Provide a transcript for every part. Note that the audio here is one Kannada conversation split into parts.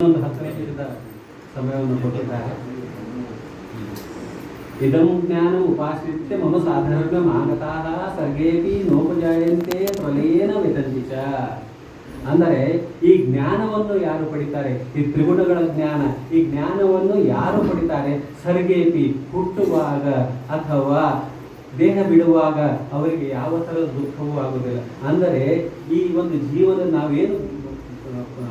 ಒಂದು 10 ನಿಮಿಷದ ಸಮಯವನ್ನು ಕೊಟ್ಟಿದ್ದಾರೆ. ಇದಂ ಜ್ಞಾನ ಉಪಾಶ್ರಿತ್ಯ ಮಮ ಸಾಧರ್ಮ್ಯಂ ಆಗತಾಃ ಸರ್ಗೇಪಿ ನೋಪಜಾಯಂತೆ ಪ್ರಲಯೇನ ವಿತಂತಿ ಚ. ಅಂದರೆ ಈ ಜ್ಞಾನವನ್ನು ಯಾರು ಪಡಿತಾರೆ, ಈ ತ್ರಿಗುಣಗಳ ಜ್ಞಾನ, ಈ ಜ್ಞಾನವನ್ನು ಯಾರು ಪಡಿತಾರೆ, ಸರ್ಗೇಪಿ ಹುಟ್ಟುವಾಗ ಅಥವಾ ದೇಹ ಬಿಡುವಾಗ ಅವರಿಗೆ ಯಾವ ಥರದ ದುಃಖವೂ ಆಗುವುದಿಲ್ಲ. ಅಂದರೆ ಈ ಒಂದು ಜೀವನ ನಾವೇನು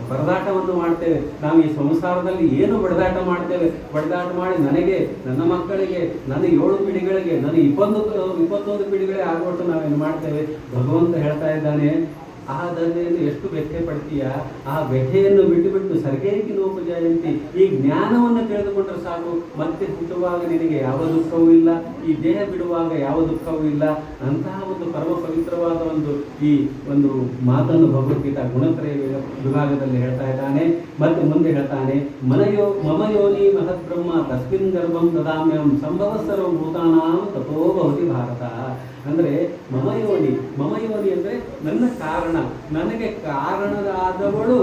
ಬಡದಾಟವನ್ನು ಮಾಡ್ತೇವೆ, ನಾವು ಈ ಸಂಸಾರದಲ್ಲಿ ಏನು ಬಡದಾಟ ಮಾಡ್ತೇವೆ, ಬಡದಾಟ ಮಾಡಿ ನನಗೆ, ನನ್ನ ಮಕ್ಕಳಿಗೆ, ನನ್ನ 7 ಪೀಳಿಗೆಗಳಿಗೆ, ನನ್ನ 21 ಪೀಳಿಗೆಗಳೇ ಆಗುವಷ್ಟು ನಾವೇನು ಮಾಡ್ತೇವೆ. ಭಗವಂತ ಹೇಳ್ತಾ ಇದ್ದಾನೆ, ಆ ದಂಡೆಯನ್ನು ಎಷ್ಟು ವ್ಯಥೆ ಪಡ್ತೀಯ, ಆ ವ್ಯಥೆಯನ್ನು ಬಿಟ್ಟು ಸರ್ಗೇಕಿ ನೋಪಜಾಯಂತಿ, ಈ ಜ್ಞಾನವನ್ನು ತಿಳಿದುಕೊಂಡ್ರೆ ಸಾಕು, ಮತ್ತೆ ಹುಟ್ಟುವಾಗ ನಿನಗೆ ಯಾವ ದುಃಖವೂ ಇಲ್ಲ, ಈ ದೇಹ ಬಿಡುವಾಗ ಯಾವ ದುಃಖವೂ ಇಲ್ಲ. ಅಂತಹ ಒಂದು ಪರಮ ಪವಿತ್ರವಾದ ಈ ಒಂದು ಮಾತನ್ನು ಭಗವದ್ಗೀತಾ ಗುಣತ್ರಯ ವಿಭಾಗದಲ್ಲಿ ಹೇಳ್ತಾ ಇದ್ದಾನೆ. ಮತ್ತೆ ಮುಂದೆ ಹೇಳ್ತಾನೆ, ಮಮ ಯೋನಿ ಮಹದ್ಬ್ರಹ್ಮ ತಸ್ಮಿನ್ ಗರ್ಭಂ ದದಾಮ್ಯಂ ಸಂಭವ ಸರ್ವಭೂತಾನಾಂ ತಥೋ ಭವತಿ ಭಾರತ. ಅಂದರೆ ಮಮಯೋನಿ ಅಂದರೆ ನನ್ನ ಕಾರಣ, ನನಗೆ ಕಾರಣರಾದವಳು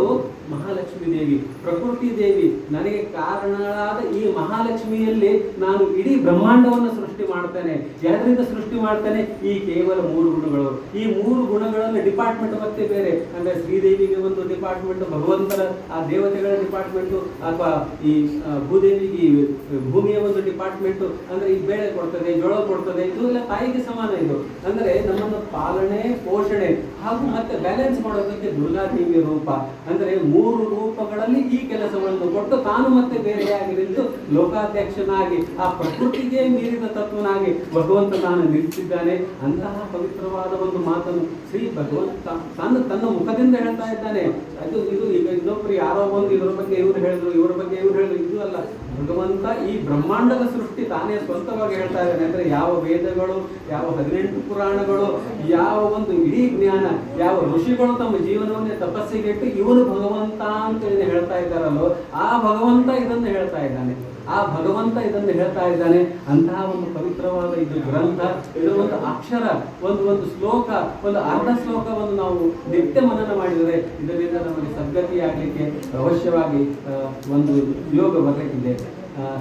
ಮಹಾಲಕ್ಷ್ಮೀ ದೇವಿ, ಪ್ರಕೃತಿ ದೇವಿ. ನನಗೆ ಕಾರಣಗಳಾದ ಈ ಮಹಾಲಕ್ಷ್ಮಿಯಲ್ಲಿ ನಾನು ಇಡೀ ಬ್ರಹ್ಮಾಂಡವನ್ನು ಸೃಷ್ಟಿ ಮಾಡ್ತೇನೆ. ಯಾರಿಂದ ಸೃಷ್ಟಿ ಮಾಡ್ತೇನೆ? ಈ ಕೇವಲ 3 ಗುಣಗಳು. ಈ 3 ಗುಣಗಳನ್ನು ಡಿಪಾರ್ಟ್ಮೆಂಟ್ ಮತ್ತೆ ಬೇರೆ, ಅಂದರೆ ಶ್ರೀದೇವಿಗೆ ಒಂದು ಡಿಪಾರ್ಟ್ಮೆಂಟ್, ಭಗವಂತನ ಆ ದೇವತೆಗಳ ಡಿಪಾರ್ಟ್ಮೆಂಟು, ಅಥವಾ ಈ ಭೂದೇವಿಗೆ ಭೂಮಿಯ ಒಂದು ಡಿಪಾರ್ಟ್ಮೆಂಟು. ಅಂದರೆ ಈ ಬೇಳೆ ಕೊಡ್ತದೆ, ಜೋಳ ಕೊಡ್ತದೆ, ಇದು ಎಲ್ಲ ತಾಯಿಗೆ ಸಮಾನ. ಇದು ಅಂದರೆ ನಮ್ಮನ್ನು ಪಾಲನೆ, ಪೋಷಣೆ ಹಾಗೂ ಮತ್ತೆ ಬ್ಯಾಲೆನ್ಸ್ ಮಾಡೋದಕ್ಕೆ ದುರ್ಗಾದೇವಿಯ ರೂಪ. ಅಂದರೆ 3 ರೂಪಗಳಲ್ಲಿ ಈ ಕೆಲಸವನ್ನು ಕೊಟ್ಟು ತಾನು ಮತ್ತೆ ಬೇರೆಯಾಗಿ ನಿಂತು ಲೋಕಾಧ್ಯಕ್ಷನಾಗಿ ಆ ಪ್ರಕೃತಿಗೆ ಮೀರಿದ ತತ್ವನಾಗಿ ಭಗವಂತ ನಾನು ನಿಲ್ಲಿಸಿದ್ದಾನೆ. ಅಂತಹ ಪವಿತ್ರವಾದ ಒಂದು ಮಾತನ್ನು ಶ್ರೀ ಭಗವಂತ ತನ್ನ ಮುಖದಿಂದ ಹೇಳ್ತಾ ಇದ್ದಾನೆ. ಇದು ಈಗ ಇನ್ನೊಬ್ಬರು ಯಾರೋ ಒಂದು ಇದರ ಬಗ್ಗೆ ಇವ್ರು ಹೇಳಿದ್ರು, ಇವರ ಬಗ್ಗೆ ಇವ್ರು ಹೇಳಿದ್ರು, ಇದು ಅಲ್ಲ. ಭಗವಂತ ಈ ಬ್ರಹ್ಮಾಂಡದ ಸೃಷ್ಟಿ ತಾನೇ ಸ್ವಂತವಾಗಿ ಹೇಳ್ತಾ ಇದ್ದಾನೆ. ಅಂದರೆ ಯಾವ ವೇದಗಳು, ಯಾವ 18 ಪುರಾಣಗಳು, ಯಾವ ಒಂದು ಇಡೀ ಜ್ಞಾನ, ಯಾವ ಋಷಿಗಳು ತಮ್ಮ ಜೀವನವನ್ನೇ ತಪಸ್ಸಿಗೆಟ್ಟು ಇವನು ಭಗವಂತ ಅಂತ ಹೇಳ್ತಾ ಇದ್ದಾರಲ್ಲೋ, ಆ ಭಗವಂತ ಇದನ್ನು ಹೇಳ್ತಾ ಇದ್ದಾನೆ. ಅಂತಹ ಒಂದು ಪವಿತ್ರವಾದ ಇದು ಗ್ರಂಥ, ಇದು ಒಂದು ಅಕ್ಷರ, ಒಂದು ಶ್ಲೋಕ, ಒಂದು ಅರ್ಧ ಶ್ಲೋಕವನ್ನು ನಾವು ನಿತ್ಯ ಮನನ ಮಾಡಿದರೆ ಇದರಿಂದ ನಮಗೆ ಸದ್ಗತಿಯಾಗಲಿಕ್ಕೆ ಅವಶ್ಯವಾಗಿ ಒಂದು ಯೋಗ ಬರಲಿಕ್ಕಿದೆ.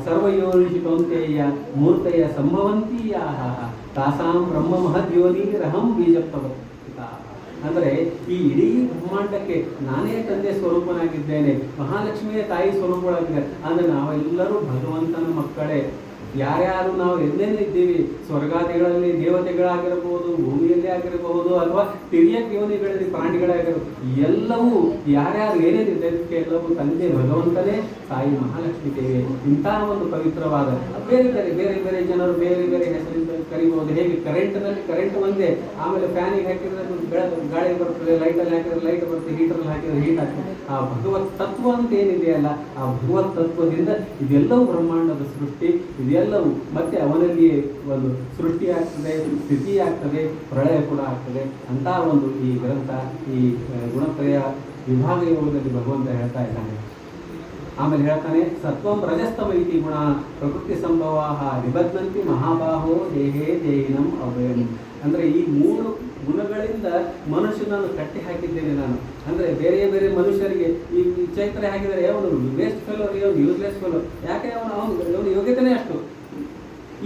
ಸರ್ವಯೋನಿಷಿ ಕೌಂತೆಯ ಮೂರ್ತಯ ಸಂಭವಂತೀಯಾಹ ತಾಸಾಂ ಬ್ರಹ್ಮ ಮಹದ್ಯೋನಿ ರಹಂ ಬೀಜಪ್ರವರ್ತಿತ. ಅಂದರೆ ಈ ಇಡೀ ಬ್ರಹ್ಮಾಂಡಕ್ಕೆ ನಾನೇ ತಂದೆ ಸ್ವರೂಪನಾಗಿದ್ದೇನೆ, ಮಹಾಲಕ್ಷ್ಮಿಯ ತಾಯಿ ಸ್ವರೂಪಗಳಾಗಿದ್ದಾರೆ. ಅಂದರೆ ನಾವೆಲ್ಲರೂ ಭಗವಂತನ ಮಕ್ಕಳೇ. ಯಾರ್ಯಾರು ನಾವು ಎಲ್ಲೆಲ್ಲಿದ್ದೀವಿ, ಸ್ವರ್ಗಾದಿಗಳಲ್ಲಿ ದೇವತೆಗಳಾಗಿರಬಹುದು, ಭೂಮಿಯಲ್ಲಿ ಆಗಿರಬಹುದು, ಅಥವಾ ತಿರಿಯ ಯೋನಿಗಳಲ್ಲಿ ಪ್ರಾಣಿಗಳಾಗಿರಬಹುದು, ಎಲ್ಲವೂ ಯಾರ್ಯಾರು ಏನೇನಿದೆ ಎಲ್ಲವೂ ತಂದೆ ಭಗವಂತನೇ, ತಾಯಿ ಮಹಾಲಕ್ಷ್ಮೀ ದೇವಿ. ಇಂತಹ ಒಂದು ಪವಿತ್ರವಾದ ಬೇರೆ ಜನರು ಬೇರೆ ಹೆಸರಿಂದ ಕರಿಬಹುದು. ಹೇಗೆ ಕರೆಂಟ್ ಒಂದೇ, ಆಮೇಲೆ ಫ್ಯಾನಿಗೆ ಹಾಕಿದ್ರೆ ಗಾಳಿ ಬರ್ತದೆ, ಲೈಟಲ್ಲಿ ಹಾಕಿದ್ರೆ ಲೈಟ್ ಬರ್ತದೆ, ಹೀಟರಲ್ಲಿ ಹಾಕಿದ್ರೆ ಹೀಟ್ ಆಗ್ತದೆ. ಆ ಭಗವತ್ ತತ್ವ ಅಂತ ಏನಿದೆಯಲ್ಲ, ಆ ಭಗವತ್ ತತ್ವದಿಂದ ಇದೆಲ್ಲವೂ ಬ್ರಹ್ಮಾಂಡದ ಸೃಷ್ಟಿ, ಇದೆಲ್ಲವೂ ಮತ್ತೆ ಅವನಲ್ಲಿಯೇ ಒಂದು ಸೃಷ್ಟಿ ಆಗ್ತದೆ, ಸ್ಥಿತಿ ಆಗ್ತದೆ, ಪ್ರಳಯ ಕೂಡ ಆಗ್ತದೆ. ಅಂತ ಒಂದು ಈ ಗ್ರಂಥ, ಈ ಗುಣತ್ರಯ ವಿಭಾಗ ಯೋಗದಲ್ಲಿ ಭಗವಂತ ಹೇಳ್ತಾ ಇದ್ದಾನೆ. ಆಮೇಲೆ ಹೇಳ್ತಾನೆ, ಸತ್ವಂ ರಜಸ್ತಮ ಇತಿ ಗುಣ ಪ್ರಕೃತಿ ಸಂಭವಾಹ ನಿಬದ್ಧಂತಿ ಮಹಾಬಾಹೋ ದೇಹೇ ದೇಹಿನಂ ಅವ್ಯಯಂ. ಅಂದರೆ ಈ 3 ಗುಣಗಳಿಂದ ಮನುಷ್ಯನನ್ನು ಕಟ್ಟಿ ಹಾಕಿದ್ದೇನೆ ನಾನು. ಅಂದರೆ ಬೇರೆ ಮನುಷ್ಯರಿಗೆ ಈ ಚೈತ್ರ ಹಾಕಿದರೆ ಅವನು ವೇಸ್ಟ್ ಫೆಲೋ, ಯೂಸ್ಲೆಸ್ ಫೆಲೋ. ಯಾಕೆ ಅವನು ಯೋಗ್ಯತೆನೇ ಅಷ್ಟು.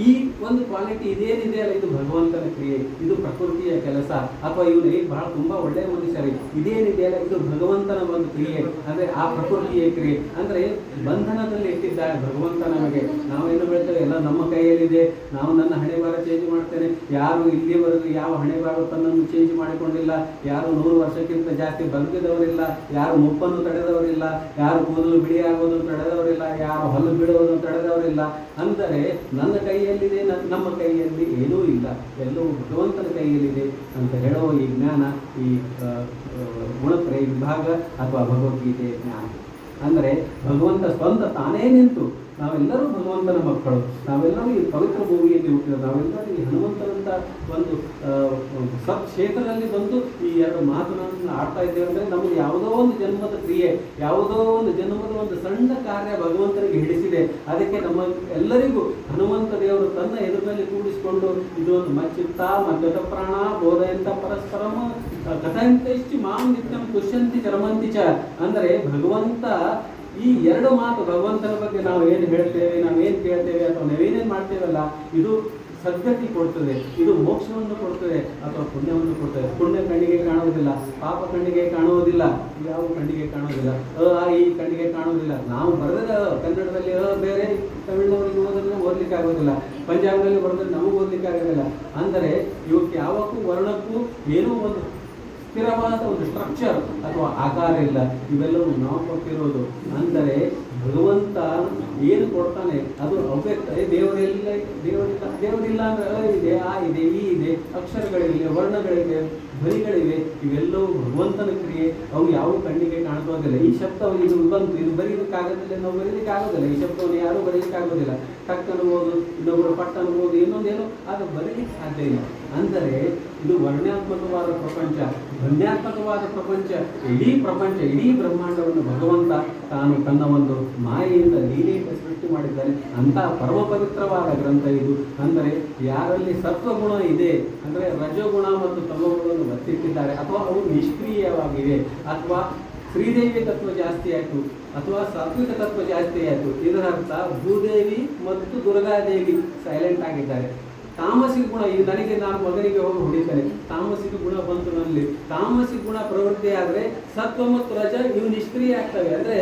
ಈ ಒಂದು ಕ್ವಾಲಿಟಿ ಇದೇನಿದೆ ಅಲ್ಲ, ಇದು ಭಗವಂತನ ಕ್ರಿಯೆ, ಇದು ಪ್ರಕೃತಿಯ ಕೆಲಸ. ಅಥವಾ ಇವನು ಬಹಳ ತುಂಬಾ ಒಳ್ಳೆಯ ಮನುಷ್ಯರೇ, ಇದೇನಿದೆ ಅಲ್ಲ, ಇದು ಭಗವಂತನ ಒಂದು ಕ್ರಿಯೆ, ಅಂದರೆ ಆ ಪ್ರಕೃತಿಯ ಕ್ರಿಯೆ. ಅಂದರೆ ಬಂಧನದಲ್ಲಿ ಇಟ್ಟಿದ್ದಾರೆ ಭಗವಂತ ನಮಗೆ. ನಾವೇನು ಹೇಳ್ತೇವೆ, ಎಲ್ಲ ನಮ್ಮ ಕೈಯಲ್ಲಿದೆ, ನಾವು ನನ್ನ ಹಣೆಬಾರ ಚೇಂಜ್ ಮಾಡ್ತೇನೆ. ಯಾರು ಇಲ್ಲಿವರೆಗೂ ಯಾವ ಹಣೆಬಾರ ತನ್ನನ್ನು ಚೇಂಜ್ ಮಾಡಿಕೊಂಡಿಲ್ಲ, ಯಾರು 100 ವರ್ಷಕ್ಕಿಂತ ಜಾಸ್ತಿ ಬದುಕಿದವರಿಲ್ಲ, ಯಾರು ಮುಪ್ಪನ್ನು ತಡೆದವರಿಲ್ಲ, ಯಾರು ಕೂದಲು ಬಿಳಿಯಾಗುವುದು ತಡೆದವರಿಲ್ಲ, ಯಾರು ಹಲ್ಲು ಬಿಡುವುದು ತಡೆದವರಿಲ್ಲ. ಅಂದರೆ ನನ್ನ ಕೈಯಲ್ಲಿದೆ, ನಮ್ಮ ಕೈಯಲ್ಲಿ ಏನೂ ಇಲ್ಲ, ಎಲ್ಲವೂ ಭಗವಂತನ ಕೈಯಲ್ಲಿದೆ ಅಂತ ಹೇಳುವ ಈ ಜ್ಞಾನ, ಈ ಗುಣತ್ರಯ ವಿಭಾಗ ಅಥವಾ ಭಗವದ್ಗೀತೆಯ ಜ್ಞಾನ. ಅಂದರೆ ಭಗವಂತ ಸ್ವಂತ ತಾನೇ ನಿಂತು, ನಾವೆಲ್ಲರೂ ಭಗವಂತನ ಮಕ್ಕಳು, ನಾವೆಲ್ಲರೂ ಈ ಪವಿತ್ರ ಭೂಮಿಯಲ್ಲಿ ಹುಟ್ಟಿದ, ನಾವೆಲ್ಲರೂ ಈ ಹನುಮಂತನಂತ ಒಂದು ಸತ್ಕ್ಷೇತ್ರದಲ್ಲಿ ಬಂದು ಈ 2 ಮಾತುಗಳನ್ನು ಆಡ್ತಾ ಇದ್ದೇವೆ. ಅಂದರೆ ನಮಗೆ ಯಾವುದೋ ಒಂದು ಜನ್ಮದ ಕ್ರಿಯೆ, ಯಾವುದೋ ಒಂದು ಜನ್ಮದ ಒಂದು ಸಣ್ಣ ಕಾರ್ಯ ಭಗವಂತನಿಗೆ ಹಿಡಿಸಿದೆ. ಅದಕ್ಕೆ ನಮ್ಮ ಎಲ್ಲರಿಗೂ ಹನುಮಂತ ದೇವರು ತನ್ನ ಎದುರಿನಲ್ಲಿ ಕೂಡಿಸಿಕೊಂಡು ಇದು ಒಂದು ಮಚ್ಚಿತ್ತ ಮದ್ಗತ ಪ್ರಾಣ ಬೋಧಯಂತ ಪರಸ್ಪರಮ ಕಥಂತೈಶ್ಚಿ ಮಾಂ ನಿತ್ಯಂ ತುಷ್ಯಂತಿ ಚರಮಂತಿ ಚ. ಅಂದರೆ ಭಗವಂತ ಈ ಎರಡು ಮಾತು ಭಗವಂತನ ಬಗ್ಗೆ ನಾವು ಏನು ಹೇಳ್ತೇವೆ, ನಾವು ಏನು ಕೇಳ್ತೇವೆ ಅಥವಾ ನಾವೇನೇನು ಮಾಡ್ತೇವಲ್ಲ, ಇದು ಸದ್ಗತಿ ಕೊಡ್ತದೆ, ಇದು ಮೋಕ್ಷವನ್ನು ಕೊಡ್ತದೆ ಅಥವಾ ಪುಣ್ಯವನ್ನು ಕೊಡ್ತದೆ. ಪುಣ್ಯ ಕಣ್ಣಿಗೆ ಕಾಣುವುದಿಲ್ಲ, ಪಾಪ ಕಣ್ಣಿಗೆ ಕಾಣುವುದಿಲ್ಲ, ಯಾವ ಕಣ್ಣಿಗೆ ಕಾಣುವುದಿಲ್ಲ, ಈ ಕಣ್ಣಿಗೆ ಕಾಣುವುದಿಲ್ಲ. ನಾವು ಬರೆದ ಕನ್ನಡದಲ್ಲಿ ಬೇರೆ, ತಮಿಳಿನವರಿಗೆ ಓದಿದ್ರೆ ಓದಲಿಕ್ಕೆ ಆಗೋದಿಲ್ಲ, ಪಂಜಾಬ್ನಲ್ಲಿ ಬರೆದ್ರೆ ನಮಗೆ ಓದಲಿಕ್ಕೆ ಆಗೋದಿಲ್ಲ. ಅಂದರೆ ಇವಕ್ಕೆ ಯಾವಕ್ಕೂ ವರ್ಣಕ್ಕೂ ಏನೋ ಒಂದು ಸ್ಥಿರವಾದ ಒಂದು ಸ್ಟ್ರಕ್ಚರ್ ಅಥವಾ ಆಕಾರ ಇಲ್ಲ. ಇವೆಲ್ಲವೂ ನಾವು ಕೊಟ್ಟಿರೋದು. ಅಂದರೆ ಭಗವಂತ ಏನು ಕೊಡ್ತಾನೆ ಅದು ಅವ್ಯಕ್ತ. ದೇವರೆಲ್ಲ ದೇವರಿಲ್ಲ ಅಂದ್ರೆ ಇದೆ, ಆ ಇದೆ, ಈ ಇದೆ, ಅಕ್ಷರಗಳಿವೆ, ವರ್ಣಗಳಿವೆ, ಧ್ವನಿಗಳಿವೆ. ಇವೆಲ್ಲವೂ ಭಗವಂತನ ಕ್ರಿಯೆ. ಅವು ಯಾವ ಕಣ್ಣಿಗೆ ಕಾಣಿಸೋದಿಲ್ಲ. ಈ ಶಬ್ದ ಇದು ಬಂತು, ಇದು ಬರೀಲಿಕ್ಕಾಗೋದಿಲ್ಲ, ನಾವು ಬರೀಲಿಕ್ಕೆ ಆಗೋದಿಲ್ಲ. ಈ ಶಬ್ದವನ್ನು ಯಾರೂ ಬರೀಲಿಕ್ಕೆ ಆಗೋದಿಲ್ಲ. ಟಕ್ ಅನ್ಬೋದು, ಇನ್ನೊಬ್ಬರು ಪಟ್ ಅನ್ಬೋದು, ಇನ್ನೊಂದೇನು ಅದು ಬರೀಲಿಕ್ಕೆ ಸಾಧ್ಯ ಇಲ್ಲ. ಅಂದರೆ ಇದು ವರ್ಣಾತ್ಮಕವಾದ ಪ್ರಪಂಚ, ಧ್ವನ್ಯಾತ್ಮಕವಾದ ಪ್ರಪಂಚ. ಇಡೀ ಪ್ರಪಂಚ, ಇಡೀ ಬ್ರಹ್ಮಾಂಡವನ್ನು ಭಗವಂತ ತಾನು ತನ್ನ ಒಂದು ಮಾಯೆಯಿಂದ ಲೀಲೆಯಿಂದ ಸೃಷ್ಟಿ ಮಾಡಿದ್ದಾನೆ. ಅಂತಹ ಪರಮ ಪವಿತ್ರವಾದ ಗ್ರಂಥ ಇದು. ಅಂದರೆ ಯಾರಲ್ಲಿ ಸತ್ವಗುಣ ಇದೆ, ಅಂದರೆ ರಜೋಗುಣ ಮತ್ತು ತಮೋಗುಣವನ್ನು ಒತ್ತಿಟ್ಟಿದ್ದಾರೆ, ಅಥವಾ ಅವು ನಿಷ್ಕ್ರಿಯವಾಗಿವೆ, ಅಥವಾ ಶ್ರೀದೇವಿ ತತ್ವ ಜಾಸ್ತಿ ಆಯಿತು ಅಥವಾ ಸಾತ್ವಿಕ ತತ್ವ ಜಾಸ್ತಿ ಆಯಿತು, ಇದರರ್ಥ ಭೂದೇವಿ ಮತ್ತು ದುರ್ಗಾದೇವಿ ಸೈಲೆಂಟ್ ಆಗಿದ್ದಾರೆ. ತಾಮಸಿಕ ಗುಣ, ಈ ನನಗೆ ನಾನು ಮಗನಿಗೆ ಹೋಗಿ ಹೊಡಿತೇನೆ, ತಾಮಸಿಕ ಗುಣ ಬಂತು ನನ್ನಲ್ಲಿ. ತಾಮಸಿಕ ಗುಣ ಪ್ರವೃತ್ತಿ ಆದರೆ ಸತ್ವ ಮತ್ತು ರಜ ಇವು ನಿಷ್ಕ್ರಿಯ ಆಗ್ತವೆ. ಅಂದರೆ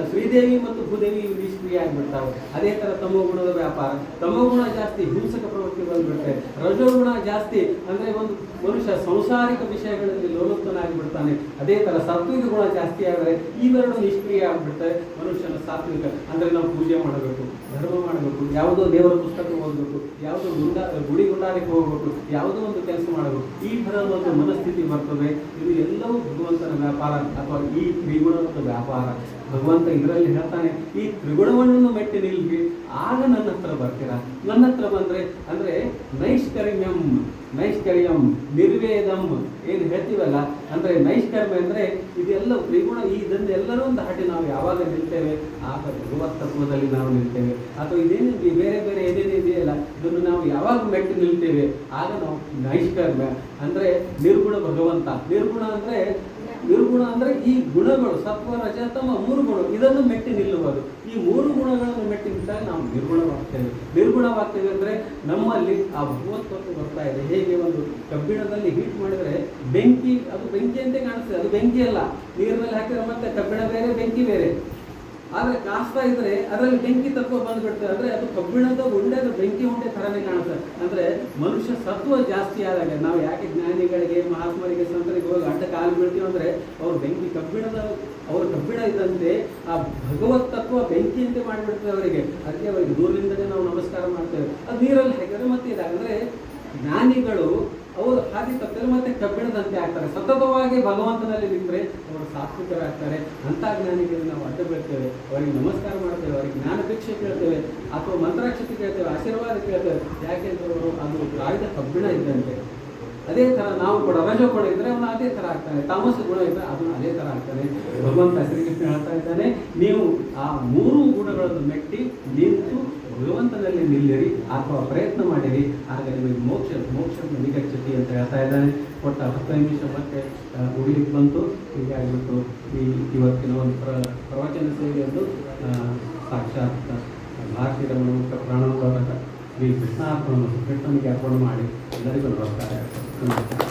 ಶ್ರೀದೇವಿ ಮತ್ತು ಭೂದೇವಿ ಇವು ನಿಷ್ಕ್ರಿಯ ಆಗಿಬಿಡ್ತಾವೆ. ಅದೇ ಥರ ತಮೋಗುಣದ ವ್ಯಾಪಾರ, ತಮೋಗುಣ ಜಾಸ್ತಿ ಹಿಂಸಕ ಪ್ರವೃತ್ತಿ ಬಂದ್ಬಿಡ್ತವೆ. ರಜೋಗುಣ ಜಾಸ್ತಿ ಅಂದರೆ ಒಂದು ಮನುಷ್ಯ ಸಂಸಾರಿಕ ವಿಷಯಗಳಲ್ಲಿ ಲೋಲುಪ್ತನಾಗಿಬಿಡ್ತಾನೆ. ಅದೇ ಥರ ಸಾತ್ವಿಕ ಗುಣ ಜಾಸ್ತಿ ಆದರೆ ಇವೆರಡು ನಿಷ್ಕ್ರಿಯ ಆಗಿಬಿಡ್ತವೆ. ಮನುಷ್ಯನ ಸಾತ್ವಿಕ ಅಂದರೆ ನಾವು ಪೂಜೆ ಮಾಡಬೇಕು, ಧರ್ಮ ಮಾಡಬೇಕು, ಯಾವುದೋ ದೇವರ ಪುಸ್ತಕ ಓದಬೇಕು, ಯಾವುದೋ ಗುಡಿ ಗುಂಡಾರಕ್ಕೆ ಹೋಗ್ಬೇಕು, ಯಾವುದೋ ಒಂದು ಕೆಲಸ ಮಾಡಬೇಕು, ಈ ಥರದ ಒಂದು ಮನಸ್ಥಿತಿ ಬರ್ತದೆ. ಇದು ಎಲ್ಲವೂ ಭಗವಂತನ ವ್ಯಾಪಾರ ಅಥವಾ ಈ ತ್ರಿಗುಣದ ವ್ಯಾಪಾರ. ಭಗವಂತ ಇದರಲ್ಲಿ ಹೇಳ್ತಾನೆ, ಈ ತ್ರಿಗುಣವನ್ನು ಮೆಟ್ಟಿ ನಿಲ್ವಿ, ಆಗ ನನ್ನ ಹತ್ರ ಬರ್ತೀರಾ. ನನ್ನ ಹತ್ರ ಬಂದರೆ ಅಂದರೆ ನೈಷ್ಕರ್ಯಂ ನಿರ್ವೇದಂ ಏನು ಹೇಳ್ತೀವಲ್ಲ, ಅಂದರೆ ನೈಷ್ಕರ್ಮ್ಯ ಅಂದರೆ ಇದೆಲ್ಲ ತ್ರಿಗುಣ, ಇದನ್ನು ಎಲ್ಲರೂ ದಾಟಿ ನಾವು ಯಾವಾಗ ನಿಲ್ತೇವೆ ಆಗ ಭಗವತ್ ತತ್ವದಲ್ಲಿ ನಾವು ನಿಲ್ತೇವೆ. ಅಥವಾ ಇದೇನು ಬೇರೆ ಬೇರೆ ಏನೇನು ಇದೆಯಲ್ಲ ಇದನ್ನು ನಾವು ಯಾವಾಗ ಮೆಟ್ಟಿ ನಿಲ್ತೇವೆ ಆಗ ನಾವು ನೈಷ್ಕರ್ಮ್ಯ ಅಂದರೆ ನಿರ್ಗುಣ ಭಗವಂತ. ನಿರ್ಗುಣ ಅಂದರೆ ಈ ಗುಣಗಳು ಸತ್ವ ರಜ ತಮ ಮೂರು ಗುಣ ಇದನ್ನು ಮೆಟ್ಟಿ ನಿಲ್ಲುವುದು. ಈ ಮೂರು ಗುಣಗಳನ್ನು ಮೆಟ್ಟಿ ನಿಂತಾಗ ನಾವು ನಿರ್ಗುಣವಾಗ್ತೇವೆ ಅಂದರೆ ನಮ್ಮಲ್ಲಿ ಆ ಭಗವತ್ವತ್ತು ಬರ್ತಾ ಇದೆ. ಹೇಗೆ ಒಂದು ಕಬ್ಬಿಣದಲ್ಲಿ ಹೀಟ್ ಮಾಡಿದರೆ ಬೆಂಕಿ, ಅದು ಬೆಂಕಿ ಅಂತ ಕಾಣಿಸ್ತದೆ, ಅದು ಬೆಂಕಿ ಅಲ್ಲ. ನೀರಿನಲ್ಲಿ ಹಾಕಿದ್ರೆ ಮತ್ತೆ ಕಬ್ಬಿಣ ಬೇರೆ, ಬೆಂಕಿ ಬೇರೆ. ಆದರೆ ಕಾಸ್ತಾ ಇದ್ರೆ ಅದರಲ್ಲಿ ಬೆಂಕಿ ತತ್ವ ಬಂದುಬಿಡ್ತದೆ. ಅಂದರೆ ಅದು ಕಬ್ಬಿಣದ ಉಂಡೆದು ಬೆಂಕಿ ಉಂಡೆ ಥರನೇ ಕಾಣುತ್ತೆ. ಅಂದರೆ ಮನುಷ್ಯ ಸತ್ವ ಜಾಸ್ತಿ ಆದಾಗ ನಾವು ಯಾಕೆ ಜ್ಞಾನಿಗಳಿಗೆ, ಮಹಾತ್ಮರಿಗೆ, ಸಂತರಿಗೆ ಹೋಗಿ ಅಡ್ಡ ಕಾಲು ಬೀಳ್ತೀವಿ ಅಂದರೆ ಅವರು ಕಬ್ಬಿಣ ಇದ್ದಂತೆ ಆ ಭಗವತ್ ತತ್ವ ಬೆಂಕಿಯಂತೆ ಮಾಡಿಬಿಡ್ತದೆ ಅವರಿಗೆ. ಅದಕ್ಕೆ ಅವರಿಗೆ ದೂರದಿಂದಲೇ ನಾವು ನಮಸ್ಕಾರ ಮಾಡ್ತೇವೆ. ಅದು ನೀರಲ್ಲಿ ಹಾಕಿದ್ರೆ ಮತ್ತೆ ಇದಾಗ ಅಂದರೆ ಜ್ಞಾನಿಗಳು ಅವರು ಹಾಗೆ ತಪ್ಪರೆ ಮತ್ತೆ ಕಬ್ಬಿಣದಂತೆ ಆಗ್ತಾರೆ. ಸತತವಾಗಿ ಭಗವಂತನಲ್ಲಿ ನಿಂತರೆ ಅವರು ಸಾತ್ವಿಕರಾಗ್ತಾರೆ. ಅಂಥ ಜ್ಞಾನಿಗಳಿಗೆ ನಾವು ಅಡ್ಡ ಬೀಳ್ತೇವೆ, ಅವರಿಗೆ ನಮಸ್ಕಾರ ಮಾಡ್ತೇವೆ, ಅವರಿಗೆ ಜ್ಞಾನ ಭಿಕ್ಷೆ ಕೇಳ್ತೇವೆ ಅಥವಾ ಮಂತ್ರಾಕ್ಷತೆ ಕೇಳ್ತೇವೆ, ಆಶೀರ್ವಾದ ಕೇಳ್ತೇವೆ. ಯಾಕೆಂದ್ರೆ ಅವರು ಅದು ಕಾಯ್ದ ಕಬ್ಬಿಣ ಇದ್ದಂತೆ. ಅದೇ ಥರ ನಾವು ಕೂಡ ರಜ ಗುಣ ಇದ್ದರೆ ಅವನು ಅದೇ ಥರ ಆಗ್ತಾನೆ, ತಾಮಸ ಗುಣ ಇದ್ದರೆ ಅದನ್ನು ಅದೇ ಥರ ಆಗ್ತಾನೆ. ಭಗವಂತ ಶ್ರೀಕೃಷ್ಣ ಹೇಳ್ತಾ ಇದ್ದಾನೆ, ನೀವು ಆ ಮೂರು ಗುಣಗಳನ್ನು ಮೆಟ್ಟಿ ನಿಂತು ಭಗವಂತನಲ್ಲಿ ನಿಲ್ಲಿರಿ ಅಥವಾ ಪ್ರಯತ್ನ ಮಾಡಿರಿ, ಆಗ ನಿಮಗೆ ಮೋಕ್ಷ ನಿಗಚ್ಚತಿ ಅಂತ ಹೇಳ್ತಾ ಇದ್ದಾನೆ. ಒಟ್ಟು 10 ನಿಮಿಷ ಮತ್ತೆ ಮುಗಿಲಿಕ್ಕೆ ಬಂತು. ಹೀಗಾಗಿಬಿಟ್ಟು ಇವತ್ತಿನ ಒಂದು ಪ್ರವಚನ ಸೇವೆಯನ್ನು ಸಾಕ್ಷಾತ್ ಭಾರತೀಯ ರಮಣ ಪ್ರಾಣೋದಕ ಶ್ರೀ ಕೃಷ್ಣಾರ್ಪಣವನ್ನು ಕೃಷ್ಣನಿಗೆ ಅರ್ಪಣೆ ಮಾಡಿ ಎಲ್ಲರಿಗೂ ನಮಸ್ಕಾರ.